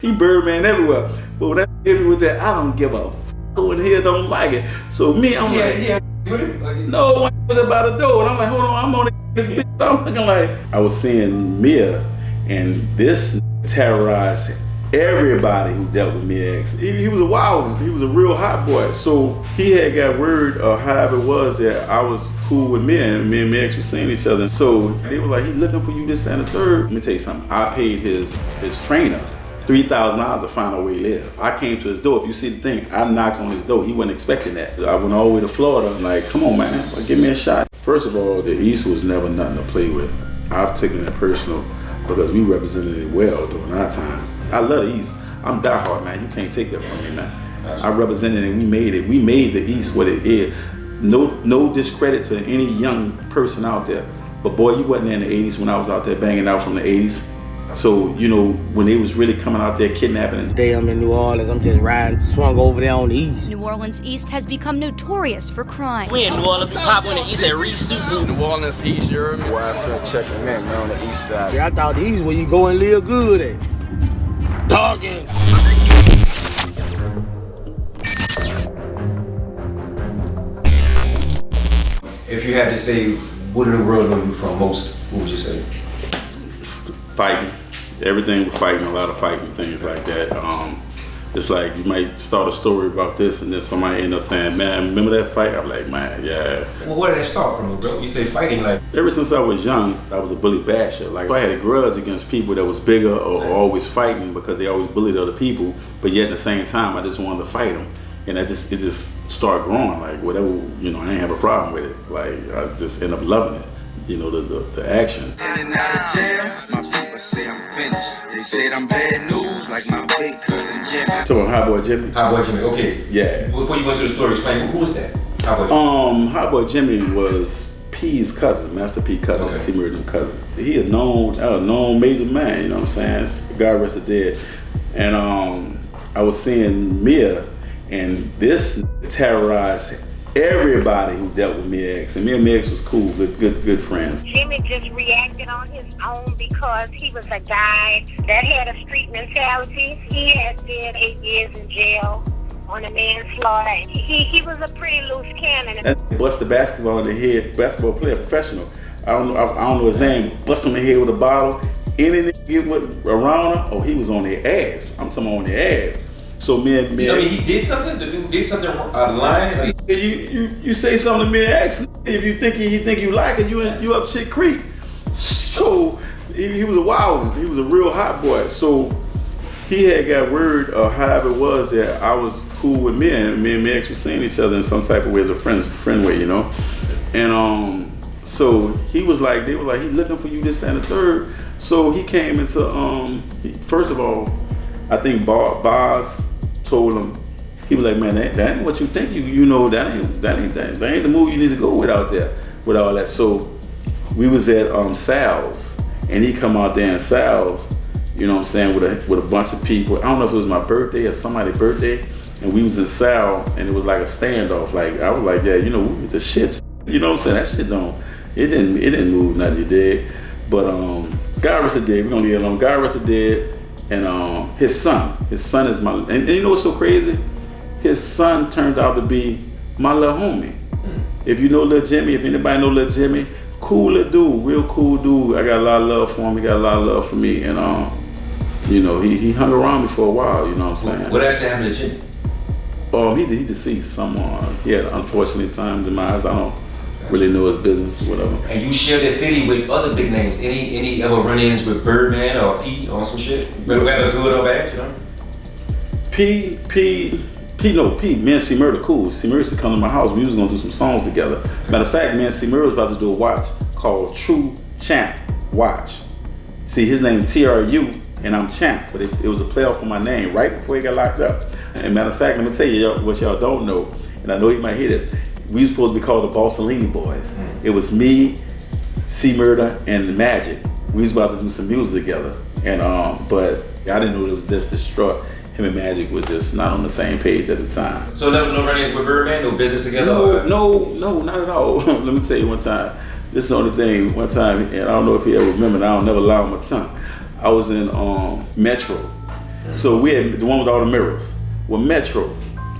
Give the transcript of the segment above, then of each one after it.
He Birdman everywhere. But when that hit me with that, I don't give a f*** who in here don't like it. So me, I'm no, when I was about the door, and I'm like, hold on, I'm on this bitch. I'm looking like, I was seeing Mia, and this terrorized everybody who dealt with Mia X. He was a wild one. He was a real hot boy. So he had got word, or however it was, that I was cool with Mia, and me and Mia X were seeing each other. So they were like, he looking for you, this, that, and the third. Let me tell you something. I paid his trainer $3,000 to find out where he lived. I came to his door. If you see the thing, I knocked on his door. He wasn't expecting that. I went all the way to Florida. I'm like, come on, man, like, give me a shot. First of all, the East was never nothing to play with. I've taken it personal because we represented it well during our time. I love the East. I'm diehard, man. You can't take that from me, man. I represented it. We made it. We made the East what it is. No discredit to any young person out there. But boy, you wasn't in the 80s when I was out there banging out from the 80s. So, you know, when they was really coming out there kidnapping. Today I'm in New Orleans, I'm just riding, swung over there on the East. New Orleans East has become notorious for crime. We in New Orleans, the pop on the East at Reese Seafood. New Orleans East, you heard me? Where I feel checking in, man, on the East side. Yeah, I thought the East where you go and live good at. Dogging. If you had to say, what in the world know you from most, what would you say? Fighting. Everything was fighting, a lot of fighting, things like that. It's like you might start a story about this and then somebody end up saying, man, remember that fight? I'm like, man, yeah. Well, where did that start from, bro? You say fighting like... Ever since I was young, I was a bully basher. Like, I had a grudge against people that was bigger or always fighting because they always bullied other people, but yet at the same time, I just wanted to fight them. And it just started growing, like whatever, you know, I ain't have a problem with it. Like, I just end up loving it, you know, the action. In and out of jail, my people say I'm finished. They said I'm bad news, like my big cousin Jimmy. So, Hot Boy Jimmy? Hot Boy Jimmy, okay. Yeah. Before you go into the story, explain, who was that? Hot Boy Jimmy? Hot Boy Jimmy was P's cousin, Master P cousin, okay. C. Murder's cousin. He a known major man, you know what I'm saying? God rest the dead. And I was seeing Mia, and this terrorized everybody who dealt with Mia X. And me and Mia X was cool, good friends. Jimmy just reacted on his own because he was a guy that had a street mentality. He had been 8 years in jail on a manslaughter. He was a pretty loose cannon. And bust the basketball in the head, basketball player, professional. I don't know his name. Bust him in the head with a bottle. Anything get with around her, oh, he was on their ass. I'm talking on their ass. So me and I mean, he did something? The dude did something out of line? Like, you say something to Mia X, if you think he think you like it, you up shit creek. So he was a wild one. He was a real hot boy. So he had got word, or however it was, that I was cool with Mia, and me and Mia X were seeing each other in some type of way as a friend way, you know. And so he was like, they were like, he looking for you, this, that, and the third. So he came into first of all, I think Boz told him, he was like, man, that ain't what you think. You know, that ain't the move you need to go with out there with all that. So we was at Sal's, and he come out there in Sal's, you know what I'm saying, with a bunch of people. I don't know if it was my birthday or somebody's birthday, and we was in Sal, and it was like a standoff. Like, I was like, yeah, you know, we with the shits. You know what I'm saying? That shit it didn't move nothing, you did. But God rest the dead. We're gonna leave it alone. God rest the dead. And his son is my, and you know what's so crazy? His son turned out to be my little homie. If you know Lil Jimmy, if anybody know Lil Jimmy, cool little dude, real cool dude. I got a lot of love for him, he got a lot of love for me. And you know, he hung around me for a while, you know what I'm saying? What actually happened to Jimmy? He deceased someone. He had unfortunate times in my eyes. I don't really know his business or whatever. And you share the city with other big names. Any ever run-ins with Birdman or Pete on some shit? Whether good or bad, you know? Pete, me and C. Murder cool. C. Murder used to come to my house. We was gonna do some songs together. Matter of fact, me and C. Murder was about to do a watch called True Champ Watch. See, his name TRU, and I'm Champ, but it was a play off of my name right before he got locked up. And matter of fact, let me tell you what y'all don't know, and I know you might hear this. We was supposed to be called the Bossellini Boys. It was me, C. Murder, and the Magic. We was about to do some music together, and but I didn't know it was this distraught. Him and Magic was just not on the same page at the time. So no run-ins with Birdman, no business together? No, not at all. Let me tell you one time. This is the only thing. One time, and I don't know if he ever remembered. I don't never lie on my tongue. I was in Metro, So we had the one with all the mirrors. With Metro,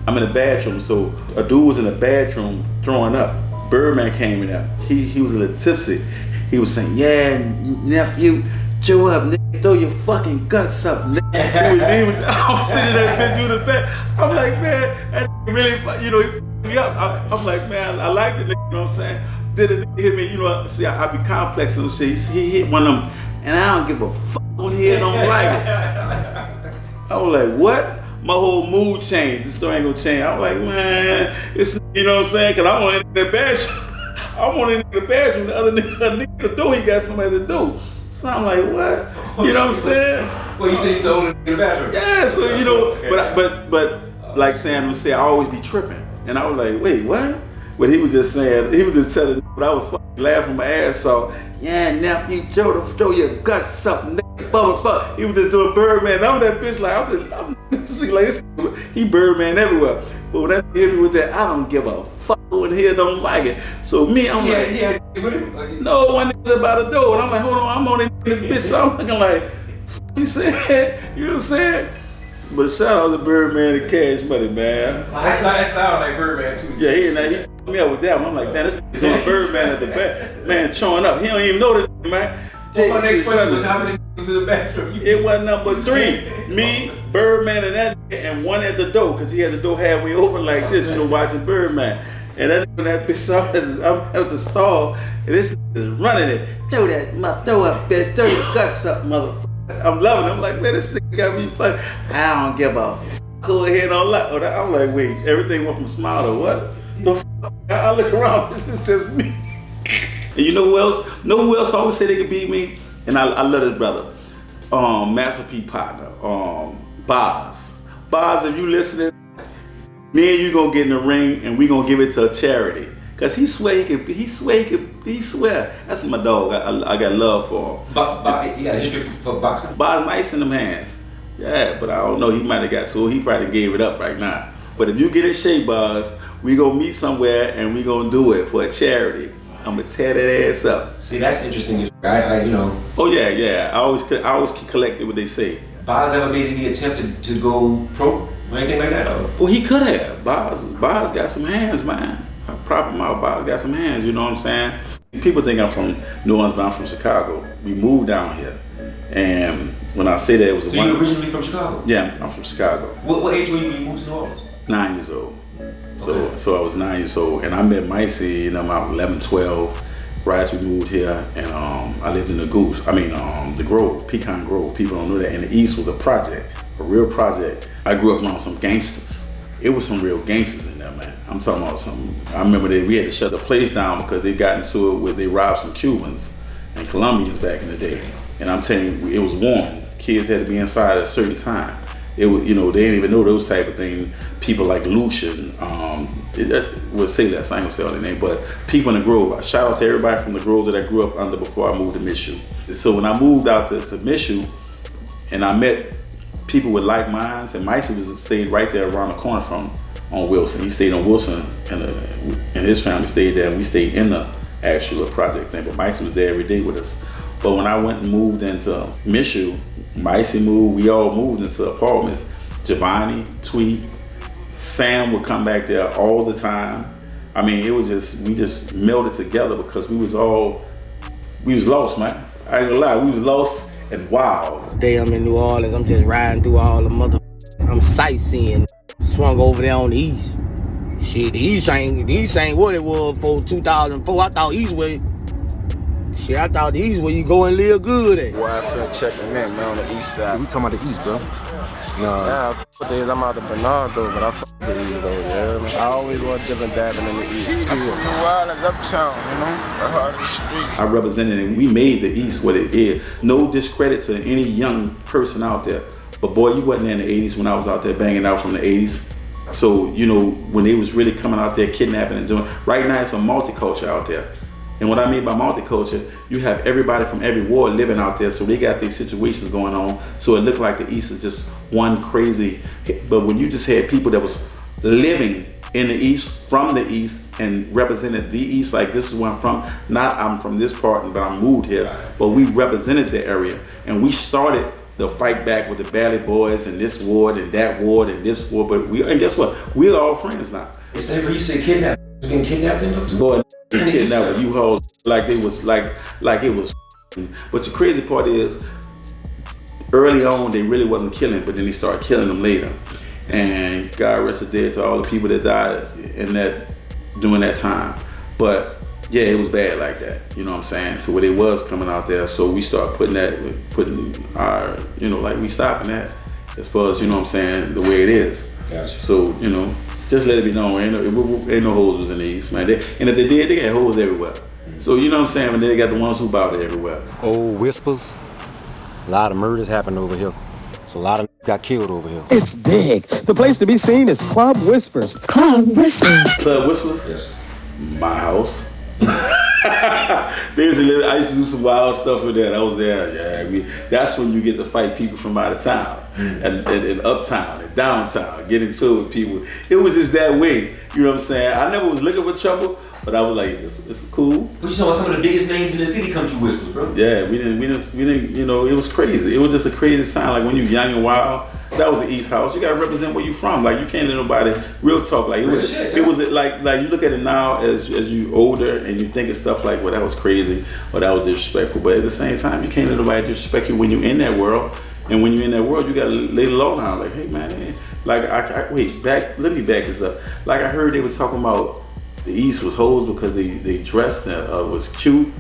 I'm in the bathroom. So a dude was in the bathroom throwing up. Birdman came in there. He was a little tipsy. He was saying, "Yeah, nephew, chew up, nigga, throw your fucking guts up, nigga." I'm sitting there, bitch, you in the bed. I'm like, man, that really, you know, he fucked me up. I'm like, man, I like the nigga, you know what I'm saying? Did it hit me, you know, see, I be complex and shit. He hit one of them, and I don't give a fuck on here, don't like it. I was like, what? My whole mood changed. This story ain't gonna change. I was like, man, it's, you know what I'm saying? Cause I want in the bathroom. I want in the bathroom. The other nigga to do, he got somebody to do. So I'm like, what? You know what I'm saying? Well, you say you throw it in the bathroom. Yeah, so you know, but like Sam would say, I always be tripping. And I was like, wait, what? But he was just saying, he was just telling me, but I was fucking laughing my ass off. Yeah, nephew, throw your guts up, nigga, blah. He was just doing Birdman. I'm that bitch like, I'm like, he Birdman everywhere. But when that hit me with that, I don't give a fuck in here, don't like it. So me, I'm like, no, one nigga about to do it. I'm like, hold on, I'm on this bitch. So I'm looking like, he said, you know what I'm saying? But shout out to Birdman and Cash Money, man. That sound like Birdman too. Yeah, he fucked me up with that one. I'm like, damn, this nigga doing Birdman at the back. Man, chewing up. He don't even know this, man. Well, my next question was how many was in the bathroom? It was number 3. Me, Birdman, and that nigga, and one at the door, because he had the door halfway open like this, you know, watching Birdman. And that bitch, I'm at the stall, and this nigga is running it. Throw up, bitch, throw your guts up, motherfucker. I'm loving it. I'm like, man, this nigga got me funny. I don't give a fuck. Go ahead on that. I'm like, wait, everything went from smile to what? The fuck? I look around, it's just me. And you know who else? Know who else always say they could beat me? And I love this brother. Master P partner, Boz. Boz, if you listening, me and you gonna get in the ring and we gonna give it to a charity. Cause he swear. That's my dog. I got love for him. You got a history for boxing? Boz nice in them hands. Yeah, but I don't know. He might have got to it. He probably gave it up right now. But if you get in shape, Boz, we gonna meet somewhere and we gonna do it for a charity. I'm gonna tear that ass up. See, that's interesting. I you know. Oh yeah. I always collect what they say. Boz ever made any attempt to go pro or anything like that? Or? Well, he could have. Boz got some hands, man. I prop him out. Boz got some hands. You know what I'm saying? People think I'm from New Orleans, but I'm from Chicago. We moved down here, and when I say that, it was a. So you originally from Chicago? Yeah, I'm from Chicago. What age were you when you moved to New Orleans? 9 years old. Okay. So I was 9 years old, and I met Micey, you know, when I was 11, 12, right after we moved here, and I lived in the Grove, Pecan Grove. People don't know that. And the East was a real project. I grew up around some gangsters. It was some real gangsters in there, man. I'm talking about I remember we had to shut the place down because they got into it where they robbed some Cubans and Colombians back in the day. And I'm telling you, it was warned. Kids had to be inside at a certain time. It was, you know, they didn't even know those type of things. People like Lucian, we'll say less, I ain't gonna say all their name, but people in the Grove. I shout out to everybody from the Grove that I grew up under before I moved to Mizzou. So when I moved out to Mizzou, and I met people with like minds, and Micey stayed right there around the corner from on Wilson. He stayed on Wilson, and his family stayed there, and we stayed in the actual project thing. But Micey was there every day with us. But when I went and moved into Mizzou, Micey moved, we all moved into apartments. Giovanni, Tweet, Sam would come back there all the time. I mean, it was just, we just melded together because we was lost, man. I ain't gonna lie, we was lost and wild. Day I'm in New Orleans, I'm just riding through all the I'm sightseeing. Swung over there on the east. Shit, the east ain't what it was for 2004. I thought east way. Shit, I thought the east where you go and live good at. Where I feel checking in, man, on the east side. We talking about the east, bro. Nah, I'm out of Bernardo, but I fuck with the east though, yeah. Man. I always want different dabbing in the east. I'm from New Orleans, uptown, you know, the heart of the streets. I represented it. We made the east what it is. No discredit to any young person out there. But boy, you wasn't in the 80s when I was out there banging out from the 80s. So, you know, when they was really coming out there kidnapping and doing, right now it's a multiculture out there. And what I mean by multiculture, you have everybody from every ward living out there, so they got these situations going on. So it looked like the East is just one crazy, but when you just had people that was living in the East, from the East, and represented the East, like this is where I'm from, not I'm from this part, but I moved here, but we represented the area. And we started they'll fight back with the Valley Boys and this ward and that ward and this ward. But and guess what? We're all friends now. You say kidnapped. You getting kidnapped in up to? Boy, kidnapped with U-Hauls like it was like it was. But the crazy part is, early on they really wasn't killing, but then they started killing them later. And God rest his dead to all the people that died in that during that time. But yeah, it was bad like that. You know what I'm saying? So what it was coming out there, so we start putting our, like we stopping that as far as, you know what I'm saying, the way it is. Gotcha. So, just let it be known, ain't no hoes was in the East, man. And if they did, they got hoes everywhere. So you know what I'm saying? And then they got the ones who bought it everywhere. Old whispers, a lot of murders happened over here. So a lot of got killed over here. It's big. The place to be seen is Club Whispers. Club Whispers. Club Whispers? Yes. My house. I used to do some wild stuff with that. I was there. Yeah, that's when you get to fight people from out of town and uptown and downtown, get into it with people. It was just that way. You know what I'm saying? I never was looking for trouble, but I was like, it's cool. But you talking about some of the biggest names in the city come through Whispers, bro. Yeah, we didn't. It was crazy. It was just a crazy time. Like when you young and wild, that was the East House. You gotta represent where you from. Like you can't let nobody real talk. Like it was. It was like you look at it now as you older and you think of stuff like, well, that was crazy or that was disrespectful. But at the same time, you can't let nobody disrespect you when you're in that world. And when you're in that world, you gotta lay the law down. Like, hey man, like let me back this up. Like I heard they was talking about the East was hoes because they dressed and was cute.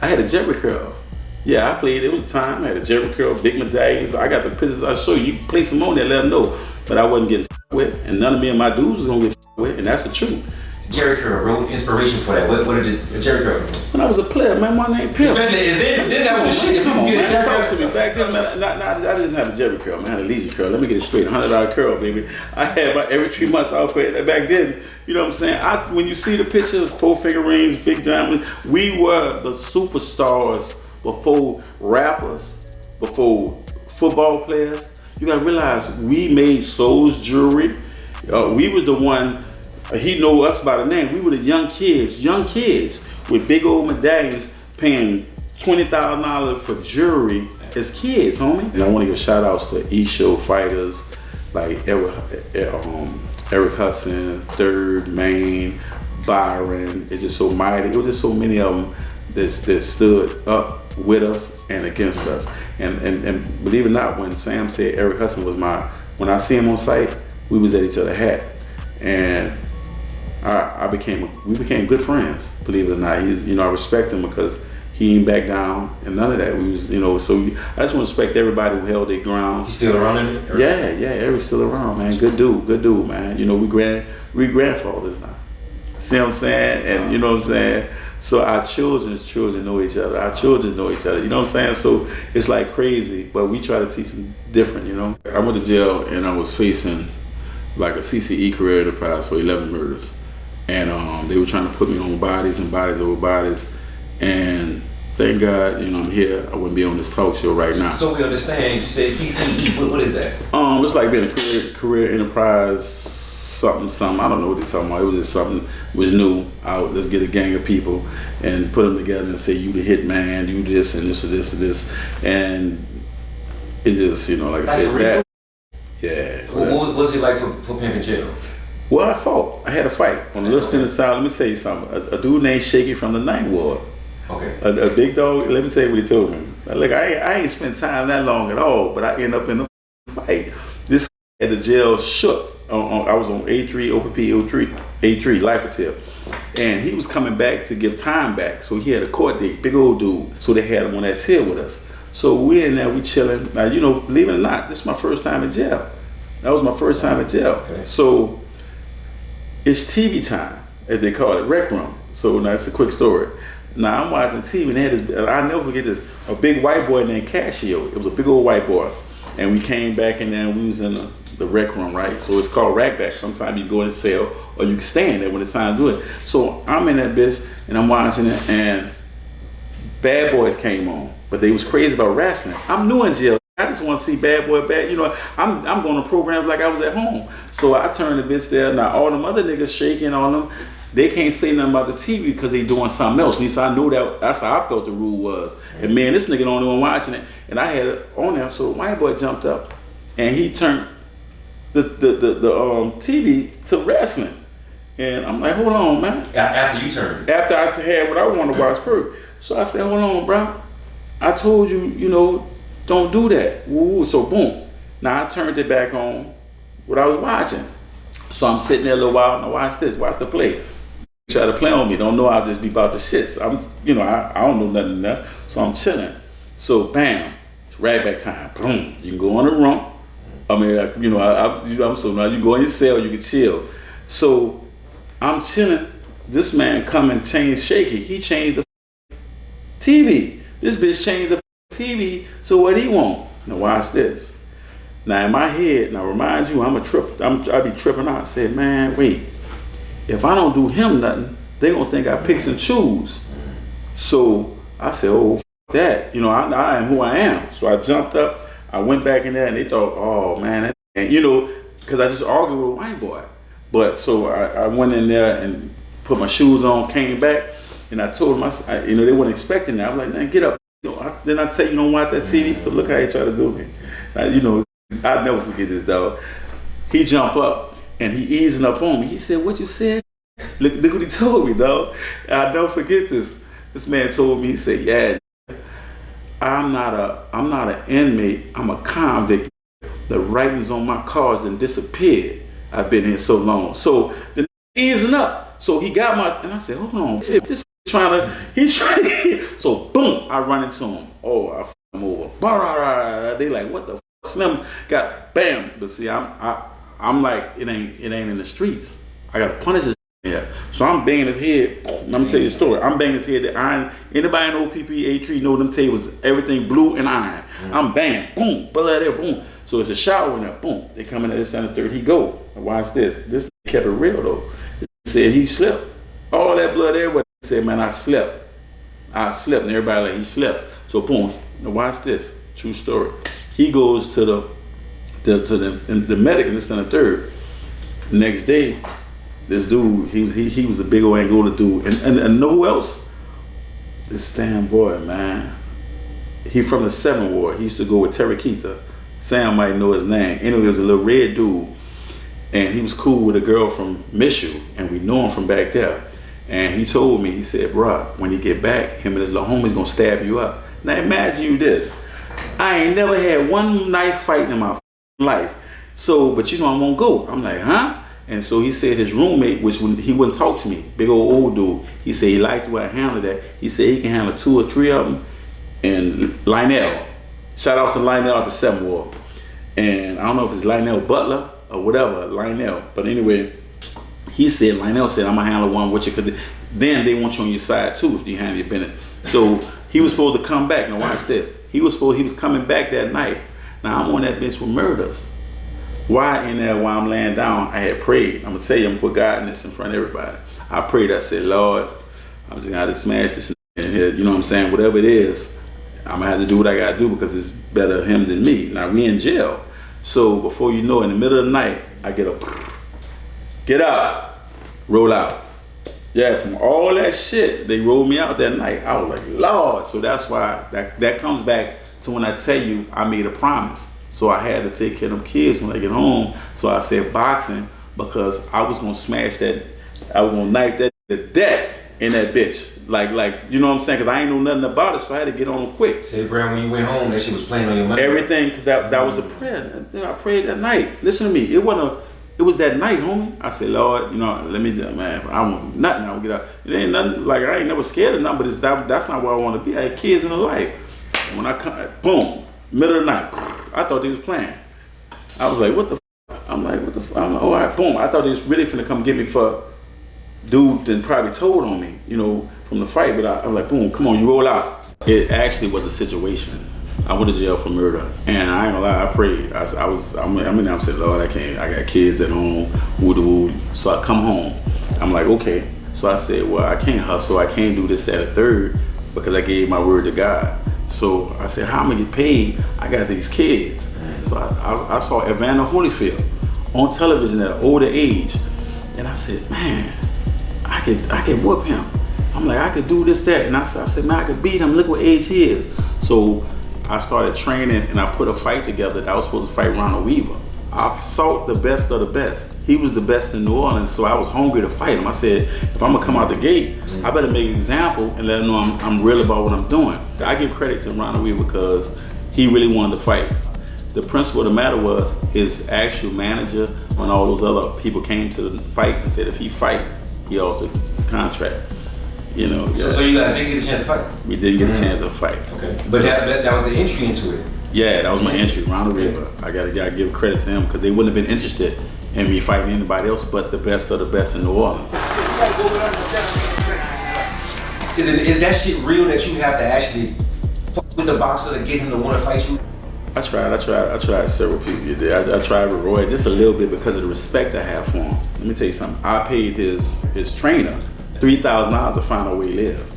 I had a Jerry curl. Yeah, I played. It was time. I had a Jerry curl, big medallions. I got the pictures. I'll show you. You can play some on there, let them know. But I wasn't getting with, and none of me and my dudes was gonna get with, and that's the truth. Jerry curl, bro. Inspiration for that. What did a Jerry curl? When I was a player, man, my name Pimp. Then that was shit. Come on, man. Talk to me. Back then, man, I didn't have a Jerry curl, man. I had a leisure curl. Let me get it straight. $100 curl, baby. I had about every 3 months I was playing that back then. You know what I'm saying? When you see the pictures, 4-finger rings, big diamonds, we were the superstars before rappers, before football players. You gotta realize we made Soul's jewelry. We was the one. He know us by the name. We were the young kids with big old medallions, paying $20,000 for jewelry as kids, homie. And I want to give shout outs to E-Show fighters like Eric Hudson, Third, Maine, Byron. It's just so mighty. It was just so many of them that stood up with us and against us. And believe it or not, when Sam said Eric Hudson was when I see him on site, we was at each other's hat. And we became good friends, believe it or not. He's, I respect him because he ain't back down and none of that. We was, so I just want to respect everybody who held their ground. He's still around in it? Yeah, Eric's still around, man. Good dude, man. We grandfathers now. See what I'm saying? And you know what I'm saying? So our children's children know each other. Our children know each other. You know what I'm saying? So it's like crazy, but we try to teach them different, I went to jail and I was facing like a CCE career enterprise for 11 murders. And they were trying to put me on bodies and bodies over bodies. And thank God, I'm here. I wouldn't be on this talk show right now. So we understand, you say CCE, what is that? It's like being a career enterprise, something. I don't know what they're talking about. It was just something, it was new. Let's get a gang of people and put them together and say, you the hit man, you this and this and this and this. And it just, like I said, that. Yeah. What was it like for Penn in jail? Well, I fought. I had a fight. On the list in the town, let me tell you something. A dude named Shaky from the Ninth Ward. Okay. A big dog, let me tell you what he told me. Look, I ain't spent time that long at all, but I end up in a fight. This at the jail shook. I was on A3, OPP, A3, Life and he was coming back to give time back. So he had a court date, big old dude. So they had him on that tier with us. So we in there, we chilling. Now, believe it or not, this is my first time in jail. That was my first time in jail. Okay. So it's TV time, as they call it, rec room. So now it's a quick story. Now I'm watching TV and they had this, I'll never forget this, a big white boy named Casio. It was a big old white boy. And we came back and then we was in the rec room, right? So it's called rack back. Sometimes you go in the cell or you can stand there when it's time to do it. So I'm in that bitch and I'm watching it and Bad Boys came on, but they was crazy about wrestling. I'm new in jail. I just want to see Bad Boy bad. I'm going to programs like I was at home. So I turned the bitch there. Now all them other niggas shaking on them. they can't say nothing about the TV because they doing something else. At least I knew that's how I felt the rule was. And man, this nigga the only one watching it, and I had it on there. So white boy jumped up, and he turned the TV to wrestling. And I'm like, hold on, man. After you turned. After I had what I wanted to watch first. So I said, hold on, bro. I told you, you know, don't do that. Ooh, so boom. Now I turned it back on what I was watching. So I'm sitting there a little while. Now watch this. Watch the play. Try to play on me. Don't know I'll just be about the shits. You know, I don't know nothing there. So I'm chilling. So bam, it's right back time. Boom. You can go on the rump. I mean, you know, I'm so now you go in your cell, you can chill. So I'm chilling. This man come and change shaky. He changed the TV. This bitch changed the TV. So what he want? Now watch this. Now in my head, now remind you, I be tripping out. I said, man, wait. If I don't do him nothing, they gonna think I picks and choose. So I said, oh, that. You know, I am who I am. So I jumped up. I went back in there, and they thought, oh man, and you know, because I just argued with a white boy. But so I went in there and put my shoes on, came back, and I told them, you know, they weren't expecting that. I'm like, man, get up. You know, then I tell you, don't watch that TV. So look how he tried to do me. Now, you know, I'll never forget this, dog. He jumped up and he easing up on me. He said, what you said? Look what he told me, dog. I'll never forget this. This man told me, he said, yeah, I'm not an inmate. I'm a convict. The writings on my cards and disappeared. I've been here so long. So the easing up. So he got my, and I said, hold on, this he's trying to, so boom, I run into him. Oh, I f him over. They like, what the f? Slim got bam. But see, I'm like, it ain't in the streets. I gotta punish his head. So I'm banging his head. Let me tell you a story. I'm banging his head. The iron. Anybody know PPA3 know them tables? Everything blue and iron. I'm banging. Boom. Blood there. Boom. So it's a shower in there. Boom. They come in at the center third. He go. And watch this. This kept it real though. He said he slept. All that blood there. He said, man, I slept. And everybody like he slept. So boom. Now watch this. True story. He goes to the medic in the center third. Next day, this dude, he was a big old Angola dude. And know who else? This damn boy, man. He from the 7th Ward. He used to go with Terry Keitha. Sam might know his name. Anyway, he was a little red dude. And he was cool with a girl from Mishu. And we know him from back there. And he told me, he said, bruh, when he get back, him and his little homie's gonna stab you up. Now imagine you this. I ain't never had one knife fight in my life. So, but you know I won't go. I'm like, huh? And so he said his roommate, which he wouldn't talk to me, big old dude. He said he liked the way I handled that. He said he can handle 2 or 3 of them. And Lionel, shout out to Lionel at the 7th Ward. And I don't know if it's Lionel Butler or whatever, Lionel. But anyway, Lionel said, I'm gonna handle one with you, because then they want you on your side too if you handle your business. So he was supposed to come back. Now watch this. He was coming back that night. Now I'm on that bench with murders. Why in there while I'm laying down, I had prayed. I'm gonna tell you, I'm gonna put God in this in front of everybody. I prayed, I said, Lord, I'm just gonna have to smash this in here. You know what I'm saying? Whatever it is, I'm gonna have to do what I gotta do because it's better him than me. Now we in jail. So before you know, in the middle of the night, I get up, roll out. Yeah, from all that shit, they rolled me out that night. I was like, Lord. So that's why that comes back to when I tell you I made a promise. So I had to take care of them kids when I get home. So I said boxing because I was gonna smash that. I was gonna knife that to death in that bitch. Like you know what I'm saying? Because I ain't know nothing about it, so I had to get on them quick. Say, Brad, when you went home, that shit was playing on your mind. Everything, because that was a prayer. I prayed that night. Listen to me. It was that night, homie. I said, Lord, you know, let me, man, I want nothing. I want to get out. It ain't nothing, like, I ain't never scared of nothing, but that's not where I want to be. I had kids in the life. And when I come, boom, middle of the night, I thought they was playing. I was like, what the f? I'm like, what the f? I'm like, all right, boom. I thought they was really finna come get me for dude that probably told on me, you know, from the fight. But I was like, boom, come on, you roll out. It actually was a situation. I went to jail for murder, and I ain't gonna lie, I prayed. I'm in there, I'm saying, Lord, I got kids at home, woo-de-woo. So I come home, I'm like, okay. So I said, well, I can't hustle, I can't do this, that, and third, because I gave my word to God. So I said, how am I gonna get paid? I got these kids. So I saw Evander Holyfield on television at an older age, and I said, man, I I could whoop him. I'm like, I could do this, that. And I said, man, I could beat him. Look what age he is. So I started training and I put a fight together that I was supposed to fight Ronald Weaver. I fought the best of the best. He was the best in New Orleans, so I was hungry to fight him. I said, if I'm gonna come out the gate, I better make an example and let him know I'm real about what I'm doing. I give credit to Ronald Weaver because he really wanted to fight. The principle of the matter was his actual manager, when all those other people came to the fight and said if he fight, he also contract. You know. So you guys didn't get a chance to fight? We didn't get a chance to fight. Okay. But that was the entry into it. Yeah, that was my entry, Ronald Weaver. I gotta give credit to him because they wouldn't have been interested in me fighting anybody else but the best of the best in New Orleans. Is that shit real that you have to actually fuck with the boxer to get him to want to fight you? I tried several people. I tried with Roy just a little bit because of the respect I have for him. Let me tell you something. I paid his trainer $3,000 to find out where he lived.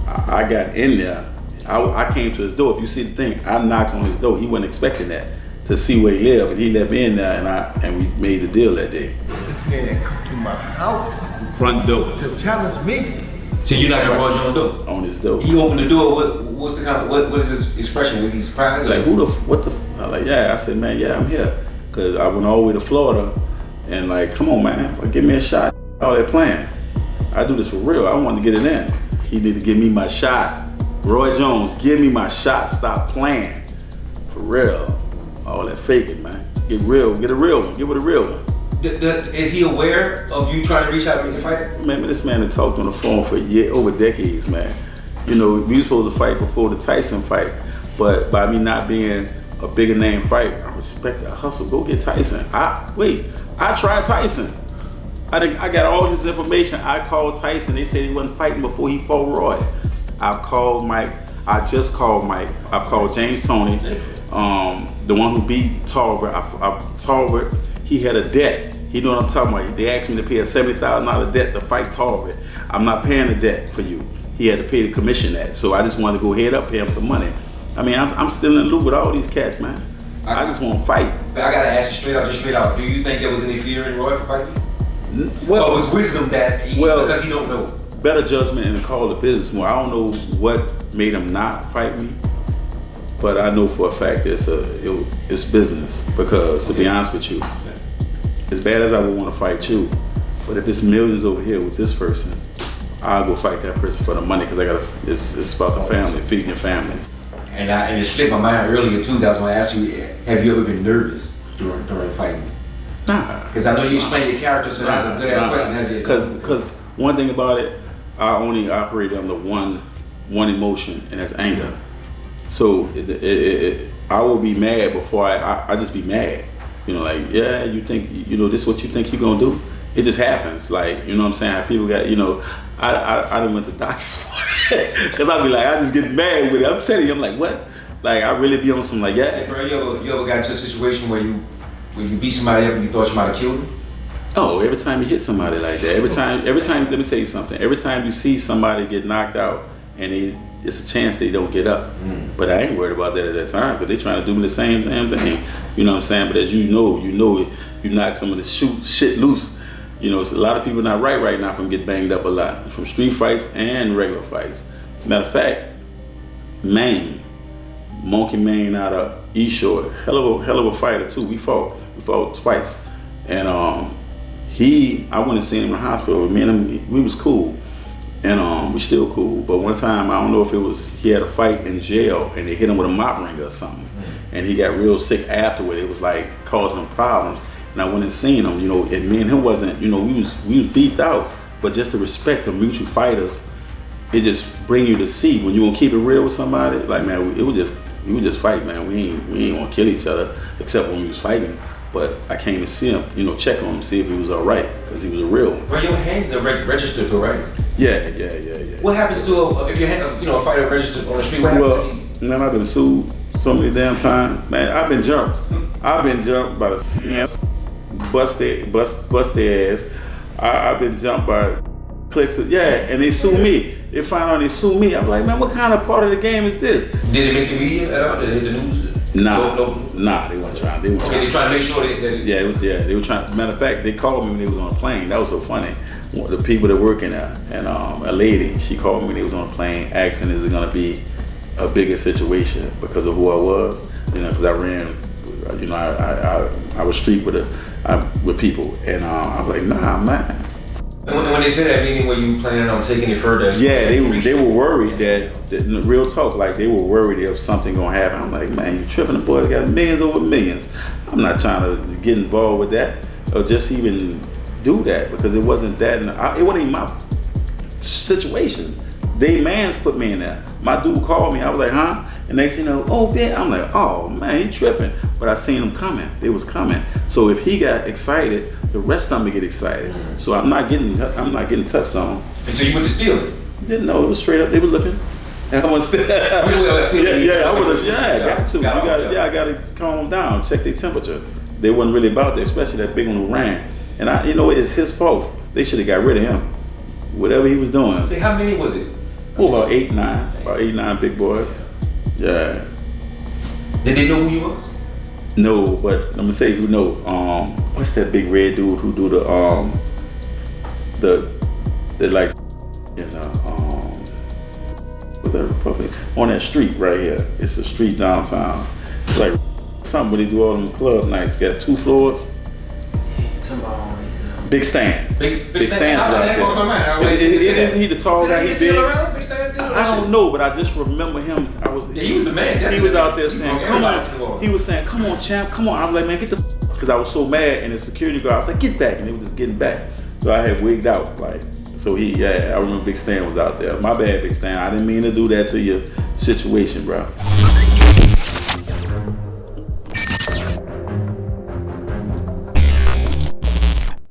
I got in there. I came to his door. If you see the thing, I knocked on his door. He wasn't expecting that, to see where he lived, and he let me in there, and we made the deal that day. This man come to my house, front door, to challenge me. So you knocked on Roy's own door? On his door. He opened the door. What's the kind of, what is his expression? Was he surprised? Like what the? I'm like, yeah. I said, man, yeah, I'm here, cause I went all the way to Florida, and like, come on, man, give me a shot. All that playing. I do this for real. I wanted to get it in. He need to give me my shot. Roy Jones, give me my shot. Stop playing. For real. All that faking, man. Get real. Get a real one. Get with a real one. Is he aware of you trying to reach out and fight? Man, this man had talked on the phone for over decades, man. You know, we were supposed to fight before the Tyson fight, but by me not being a bigger name fight, I respect that hustle. Go get Tyson. I tried Tyson. I got all his information. I called Tyson. They said he wasn't fighting before he fought Roy. I've called Mike. I just called Mike. I've called James Toney, the one who beat Tarver. Tarver, he had a debt. He know what I'm talking about. They asked me to pay a $70,000 debt to fight Tarver. I'm not paying the debt for you. He had to pay the commission that. So I just wanted to go head up, pay him some money. I mean, I'm still in the loop with all these cats, man. I just want to fight. I gotta ask you straight out. Do you think there was any fear in Roy for fighting? Well, or was wisdom that because he don't know? Better judgment and call the business more. I don't know what made him not fight me, but I know for a fact it's business. Because to be honest with you, as bad as I would want to fight you, but if it's millions over here with this person, I'll go fight that person for the money because it's about the family, feeding your family. And it slipped my mind earlier too. That's why I asked you, have you ever been nervous during fighting? Nah. Because I know you explained your character, so that's a good ass question. Because one thing about it, I only operate under one emotion, and that's anger. So I will be mad before I just be mad. You know, like, yeah, you think, you know, this is what you think you're gonna do? It just happens. Like, you know what I'm saying? How people got, you know, I done went to doctors for it. Because I be like, I just get mad with it. I'm telling you, I'm like, what? Like, I really be on some like, yeah. Say, bro, you ever got into a situation where you beat somebody up and you thought you might have killed them? Oh, every time you hit somebody like that, every time, let me tell you something. Every time you see somebody get knocked out and it's a chance they don't get up. But I ain't worried about that at that time because they trying to do me the same damn thing. You know what I'm saying? But as you know, you knock some of the shit loose. You know, it's a lot of people not right now from getting banged up a lot. From street fights and regular fights. Matter of fact, Monkey Maine out of East Shore, hell of a fighter too. We fought twice. And I went and seen him in the hospital. Me and him, we was cool. And we still cool. But one time, I don't know if it was, he had a fight in jail and they hit him with a mop wrench or something. And he got real sick afterward. It was like causing him problems. And I went and seen him, you know, and me and him wasn't, you know, we was beefed out. But just to respect the mutual fighters, it just bring you to see when you gonna keep it real with somebody. Like, man, we would just fight, man. We ain't gonna kill each other except when we was fighting. But I came to see him, you know, check on him, see if he was all right, because he was a real one. Bro, your hands are registered, right? Yeah. What happens to if a fighter registered on the street? What happens to man, I've been sued so many damn times. Man, I've been jumped by the bust their ass. I've been jumped by clicks. And they sue me. They find out they sue me. I'm like, man, what kind of part of the game is this? Did it make the media at all? Did it hit the news? Nah, they weren't trying. They trying to make sure that they were trying. Matter of fact, they called me when they was on a plane. That was so funny. The people that work in there, and a lady, she called me when they was on a plane, asking, "Is it gonna be a bigger situation because of who I was?" You know, because I ran. You know, I was street with people, and I was like, "Nah, man." And when they said that meeting, were you planning on taking it further? Yeah, they were worried that real talk, like they were worried if something gonna happen. I'm like, man, you tripping? The boy got millions over millions. I'm not trying to get involved with that or just even do that because it wasn't that. It wasn't even my situation. They mans put me in there. My dude called me. I was like, huh? And next thing you know, oh, bitch. I'm like, oh man, he tripping. But I seen him coming. They was coming. So if he got excited, the rest of them get excited. So I'm not getting touched on. And so you went to steal it? Didn't know. It was straight up. They were looking. I was still. I got to. I got to calm down. Check their temperature. They wasn't really about that, especially that big one who ran. And it's his fault. They should have got rid of him. Whatever he was doing. See, how many was it? Oh, about 8, 9. About 8, 9 big boys. Yeah. Did they know who you was? No, but I'm gonna say who know. What's that big red dude who do the like, you know, what's that Republic on that street right here? It's a street downtown. It's like somebody do all them club nights. Got 2 floors. Big Stan. Big Stan's out there. Isn't he the tall guy? He's big. I don't know, but I just remember him. He was the man. He was out there saying, "Come on." He was saying, "Come on, champ, come on." I was like, "Man, get the," because I was so mad. And the security guard, I was like, "Get back!" And they was just getting back. So I had wigged out, like. So I remember Big Stan was out there. My bad, Big Stan. I didn't mean to do that to your situation, bro.